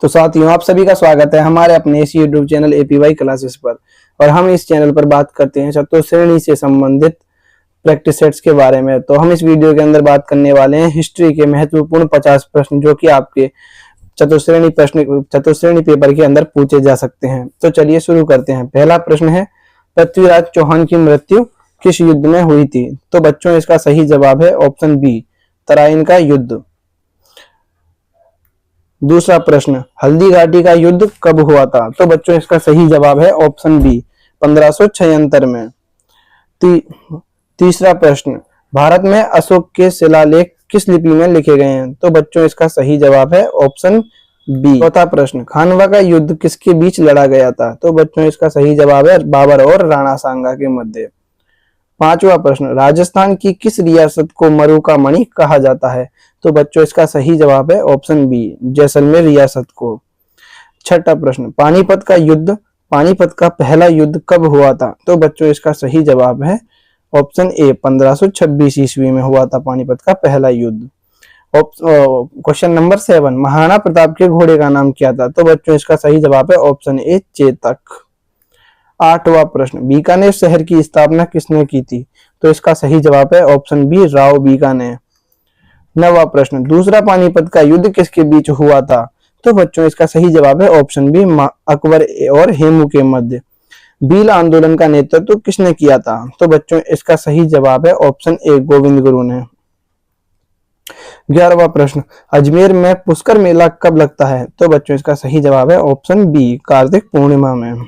तो साथियों, आप सभी का स्वागत है हमारे अपने इस यूट्यूब चैनल एपीवाई क्लासेस पर। और हम इस चैनल पर बात करते हैं चतुश्रेणी से संबंधित प्रैक्टिस सेट्स के बारे में। तो हम इस वीडियो के अंदर बात करने वाले हैं हिस्ट्री के महत्वपूर्ण 50 प्रश्न जो कि आपके चतुश्रेणी पेपर के अंदर पूछे जा सकते हैं। तो चलिए शुरू करते हैं। पहला प्रश्न है, पृथ्वीराज चौहान की मृत्यु किस युद्ध में हुई थी? तो बच्चों, इसका सही जवाब है ऑप्शन बी, तराइन का युद्ध। दूसरा प्रश्न, हल्दी घाटी का युद्ध कब हुआ था? तो बच्चों, इसका सही जवाब है ऑप्शन बी, 1576 में। तीसरा प्रश्न, भारत में अशोक के शिलालेख किस लिपि में लिखे गए हैं? तो बच्चों, इसका सही जवाब है ऑप्शन बी। चौथा प्रश्न, खानवा का युद्ध किसके बीच लड़ा गया था? तो बच्चों, इसका सही जवाब है बाबर और राणा सांगा के मध्य। पांचवा प्रश्न, राजस्थान की किस रियासत को मरु का मणि कहा जाता है? तो बच्चों, इसका सही जवाब है ऑप्शन बी, जैसलमेर रियासत को। छठा प्रश्न, पानीपत का पहला युद्ध कब हुआ था? तो बच्चों, इसका सही जवाब है ऑप्शन ए, 1526 ईस्वी में हुआ था पानीपत का पहला युद्ध। क्वेश्चन नंबर 7, महाराणा प्रताप के घोड़े का नाम क्या था? तो बच्चों, इसका सही जवाब है ऑप्शन ए, चेतक। आठवां प्रश्न, बीकानेर शहर की स्थापना किसने की थी? तो इसका सही जवाब है ऑप्शन बी, राव बीकानेर। नवा प्रश्न, दूसरा पानीपत का युद्ध किसके बीच हुआ था? तो बच्चों, इसका सही जवाब है ऑप्शन बी, अकबर और हेमू के मध्य। भील आंदोलन का नेतृत्व किसने किया था? तो बच्चों, इसका सही जवाब है ऑप्शन ए, गोविंद गुरु ने। 11वां प्रश्न, अजमेर में पुष्कर मेला कब लगता है? तो बच्चों, इसका सही जवाब है ऑप्शन बी, कार्तिक पूर्णिमा में।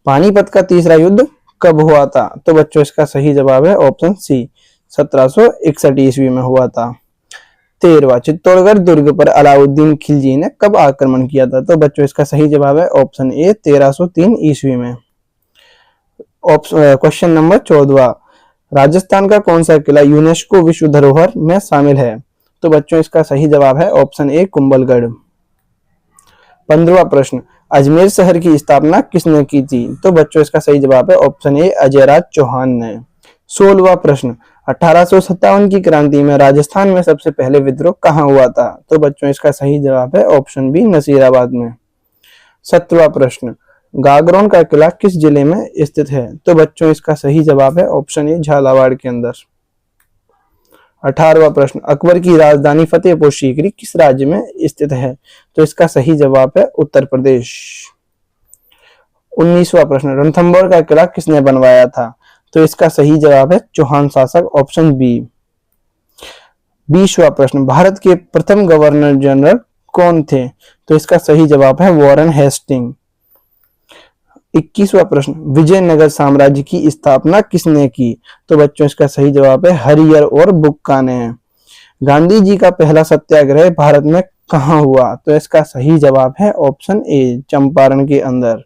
पानीपत का तीसरा युद्ध कब हुआ था? तो बच्चों, इसका सही जवाब है ऑप्शन सी, 1761 ईस्वी में हुआ था। 13वां, चित्तौड़गढ़ दुर्ग पर अलाउद्दीन खिलजी ने कब आक्रमण किया था? तो बच्चों, इसका सही जवाब है ऑप्शन ए, 1303 ईस्वी में। क्वेश्चन नंबर 14, राजस्थान का कौन सा किला यूनेस्को विश्व धरोहर में शामिल है? तो बच्चों, इसका सही जवाब है ऑप्शन ए, कुंभलगढ़। 15वां प्रश्न, अजमेर शहर की स्थापना किसने की थी? तो बच्चों, इसका सही जवाब है ऑप्शन ए, अजयराज चौहान ने। 16वां प्रश्न, 1857 की क्रांति में राजस्थान में सबसे पहले विद्रोह कहाँ हुआ था? तो बच्चों, इसका सही जवाब है ऑप्शन बी, नसीराबाद में। 17वां प्रश्न, गागरोन का किला किस जिले में स्थित है? तो बच्चों, इसका सही जवाब है ऑप्शन ए, झालावाड़ के अंदर। 18वां प्रश्न, अकबर की राजधानी फतेहपुर सीकरी किस राज्य में स्थित है? तो इसका सही जवाब है उत्तर प्रदेश। 19वां प्रश्न, रणथंभौर का किला किसने बनवाया था? तो इसका सही जवाब है चौहान शासक, ऑप्शन बी। 20वां प्रश्न, भारत के प्रथम गवर्नर जनरल कौन थे? तो इसका सही जवाब है वॉरेन हेस्टिंग। 21वां प्रश्न, विजयनगर साम्राज्य की स्थापना किसने की? तो बच्चों, इसका सही जवाब है हरियर और बुक्का ने। गांधी जी का पहला सत्याग्रह भारत में कहाँ हुआ? तो इसका सही जवाब है ऑप्शन ए, चंपारण के अंदर।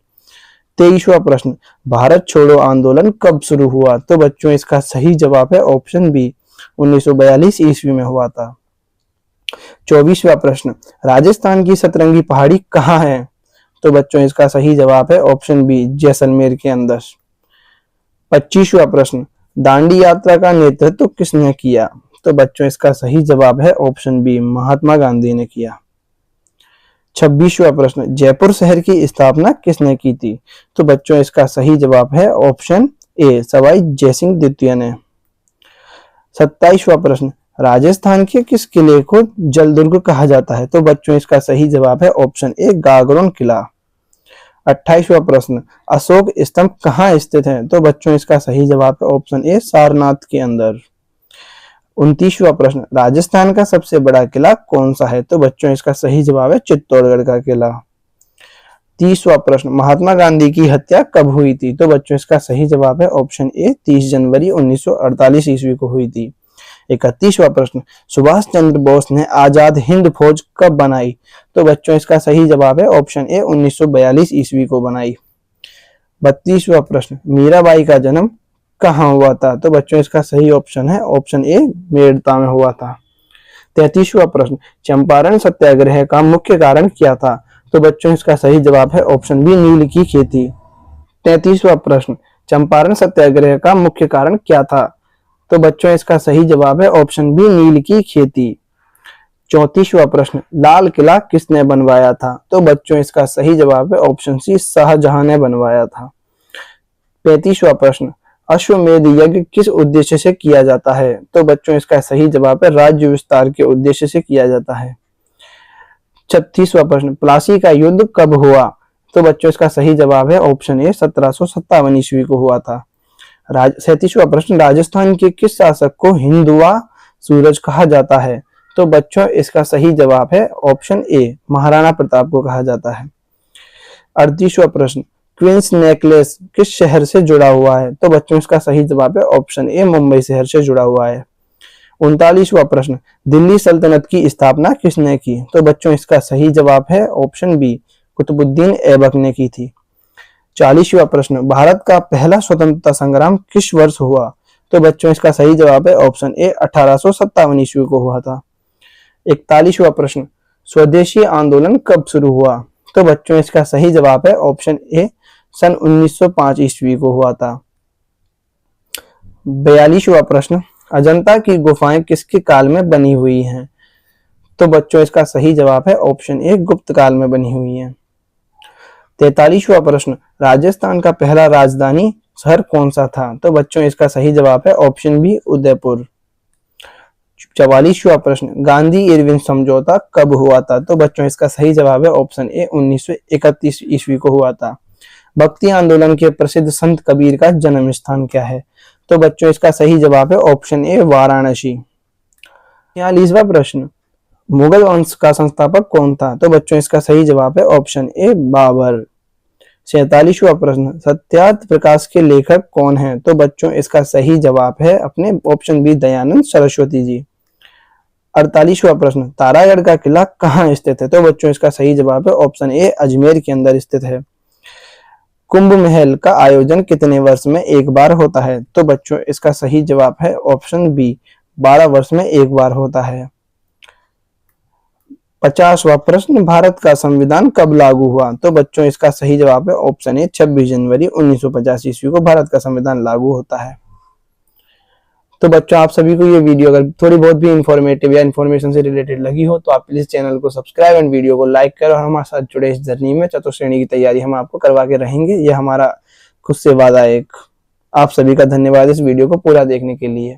23वां प्रश्न, भारत छोड़ो आंदोलन कब शुरू हुआ? तो बच्चों, इसका सही जवाब है ऑप्शन बी, 1942 ईस्वी में हुआ था। 24वां प्रश्न, राजस्थान की सतरंगी पहाड़ी कहाँ है? तो बच्चों, इसका सही जवाब है ऑप्शन बी, जैसलमेर के अंदर। 25वां प्रश्न, दांडी यात्रा का नेतृत्व किसने किया? तो बच्चों, इसका सही जवाब है ऑप्शन बी, महात्मा गांधी ने किया। 26वां प्रश्न, जयपुर शहर की स्थापना किसने की थी? तो बच्चों, इसका सही जवाब है ऑप्शन ए, सवाई जयसिंह द्वितीय ने। 27वां प्रश्न, राजस्थान के किस किले को जलदुर्ग कहा जाता है? तो बच्चों, इसका सही जवाब है ऑप्शन ए, गागरोन किला। 28वां प्रश्न, अशोक स्तंभ कहाँ स्थित है? तो बच्चों, इसका सही जवाब है ऑप्शन ए, सारनाथ के अंदर। 29वां प्रश्न, राजस्थान का सबसे बड़ा किला कौन सा है? तो बच्चों, इसका सही जवाब है चित्तौड़गढ़ का किला। 30वां प्रश्न, महात्मा गांधी की हत्या कब हुई थी? तो बच्चों, इसका सही जवाब है ऑप्शन ए, 30 जनवरी 1948 ईस्वी को हुई थी। 31वां प्रश्न, सुभाष चंद्र बोस ने आजाद हिंद फौज कब बनाई? तो बच्चों, इसका सही जवाब है ऑप्शन ए, 1942 ईस्वी को बनाई। 32वां प्रश्न, मीराबाई का जन्म कहाँ हुआ था? तो बच्चों, इसका सही ऑप्शन है ऑप्शन ए, मेड़ता में हुआ था। 33वां प्रश्न, चंपारण सत्याग्रह का मुख्य कारण क्या था? तो बच्चों, इसका सही जवाब है ऑप्शन बी, नील की खेती। 33वां प्रश्न, चंपारण सत्याग्रह का मुख्य कारण क्या था? तो बच्चों, इसका सही जवाब है ऑप्शन बी, नील की खेती। 34वां प्रश्न, लाल किला किसने बनवाया था? तो बच्चों इसका सही जवाब है ऑप्शन सी, शाहजहां ने बनवाया था। 35वां प्रश्न, अश्वमेध यज्ञ किस उद्देश्य से किया जाता है? तो बच्चों इसका सही जवाब है राज्य विस्तार के उद्देश्य से किया जाता है। 36वां प्रश्न, प्लासी का युद्ध कब हुआ? तो बच्चों इसका सही जवाब है ऑप्शन ए, 1757 ईस्वी को हुआ था। 37वां प्रश्न, राजस्थान के किस शासक को हिंदुआ सूरज कहा जाता है? तो बच्चों इसका सही जवाब है ऑप्शन ए, महाराणा प्रताप को कहा जाता है। 38वां प्रश्न, क्वींस नेकलेस किस शहर से जुड़ा हुआ है? तो बच्चों इसका सही जवाब है ऑप्शन ए, मुंबई शहर से जुड़ा हुआ है। 39वां प्रश्न, दिल्ली सल्तनत की स्थापना किसने की? तो बच्चों इसका सही जवाब है ऑप्शन बी, कुतुबुद्दीन ऐबक ने की थी। 40वां प्रश्न, भारत का पहला स्वतंत्रता संग्राम किस वर्ष हुआ? तो बच्चों इसका सही जवाब है ऑप्शन ए, 1857 ईस्वी को हुआ था। 41वां प्रश्न, स्वदेशी आंदोलन कब शुरू हुआ? तो बच्चों इसका सही जवाब है ऑप्शन ए, सन 1905 ईस्वी को हुआ था। 42वां प्रश्न, अजंता की गुफाएं किसके काल में बनी हुई हैं? तो बच्चों इसका सही जवाब है ऑप्शन ए, गुप्त काल में बनी हुई हैं। 43वां प्रश्न, राजस्थान का पहला राजधानी शहर कौन सा था? तो बच्चों इसका सही जवाब है ऑप्शन बी, उदयपुर। 44वां प्रश्न, गांधी इरविन समझौता कब हुआ था? तो बच्चों इसका सही जवाब है ऑप्शन ए, 1931 ईस्वी को हुआ था। भक्ति आंदोलन के प्रसिद्ध संत कबीर का जन्म स्थान क्या है? तो बच्चों इसका सही जवाब है ऑप्शन ए, वाराणसी। 46वां प्रश्न, मुगल वंश का संस्थापक कौन था? तो बच्चों इसका सही जवाब है ऑप्शन ए, बाबर। 47वां प्रश्न, सत्यार्थ प्रकाश के लेखक कौन हैं? तो बच्चों इसका सही जवाब है अपने ऑप्शन बी, दयानंद सरस्वती जी। 48वां प्रश्न, तारागढ़ का किला कहाँ स्थित है? तो बच्चों इसका सही जवाब है ऑप्शन ए, अजमेर के अंदर स्थित है। कुंभ महल का आयोजन कितने वर्ष में एक बार होता है? तो बच्चों इसका सही जवाब है ऑप्शन बी, 12 वर्ष में एक बार होता है। 50वां प्रश्न, भारत का संविधान कब लागू हुआ? तो बच्चों इसका सही जवाब है ऑप्शन ए, 26 जनवरी 1950 ईस्वी को भारत का संविधान लागू होता है। तो बच्चों आप सभी को ये वीडियो अगर थोड़ी बहुत भी इंफॉर्मेटिव या इन्फॉर्मेशन से रिलेटेड लगी हो तो आप प्लीज चैनल को सब्सक्राइब एंड वीडियो को लाइक करो और हमारे साथ जुड़े इस जर्नी में चतुर्थ श्रेणी की तैयारी हम आपको करवा के रहेंगे। ये हमारा खुद से वादा है। आप सभी का धन्यवाद इस वीडियो को पूरा देखने के लिए।